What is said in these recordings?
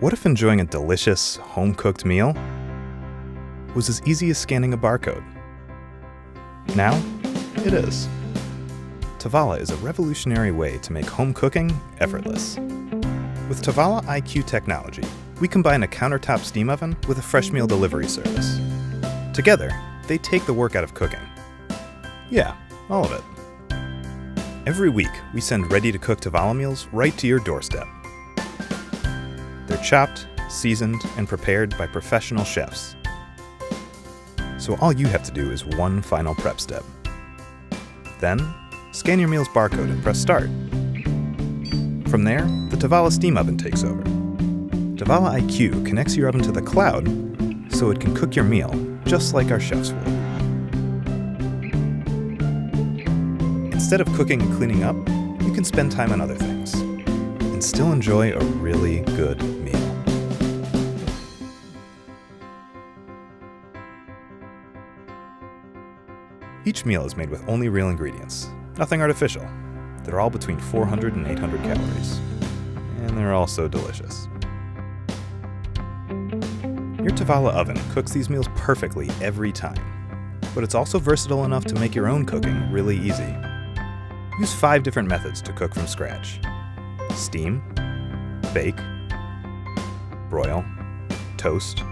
What if enjoying a delicious, home-cooked meal was as easy as scanning a barcode? Now, it is. Tovala is a revolutionary way to make home cooking effortless. With Tovala IQ technology, we combine a countertop steam oven with a fresh meal delivery service. Together, they take the work out of cooking. Yeah, all of it. Every week, we send ready-to-cook Tovala meals right to your doorstep. They're chopped, seasoned, and prepared by professional chefs. So all you have to do is one final prep step. Then, scan your meal's barcode and press start. From there, the Tovala steam oven takes over. Tovala IQ connects your oven to the cloud so it can cook your meal just like our chefs would. Instead of cooking and cleaning up, you can spend time on other things and still enjoy a really good meal. Each meal is made with only real ingredients, nothing artificial. They're all between 400 and 800 calories, and they're also delicious. Your Tovala oven cooks these meals perfectly every time, but it's also versatile enough to make your own cooking really easy. Use 5 different methods to cook from scratch: steam, bake, broil, toast,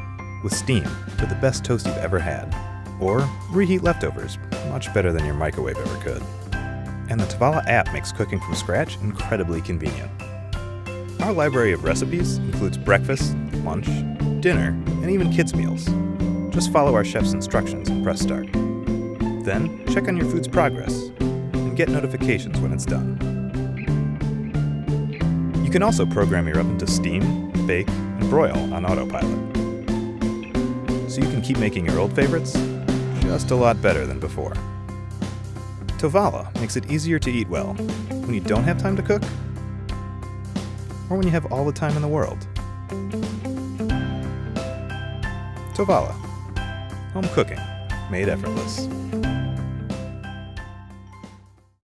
with steam for the best toast you've ever had, or reheat leftovers, much better than your microwave ever could. And the Tovala app makes cooking from scratch incredibly convenient. Our library of recipes includes breakfast, lunch, dinner, and even kids' meals. Just follow our chef's instructions and press start. Then, check on your food's progress and get notifications when it's done. You can also program your oven to steam, bake, and broil on autopilot, so you can keep making your old favorites just a lot better than before. Tovala makes it easier to eat well when you don't have time to cook, or when you have all the time in the world. Tovala, home cooking made effortless.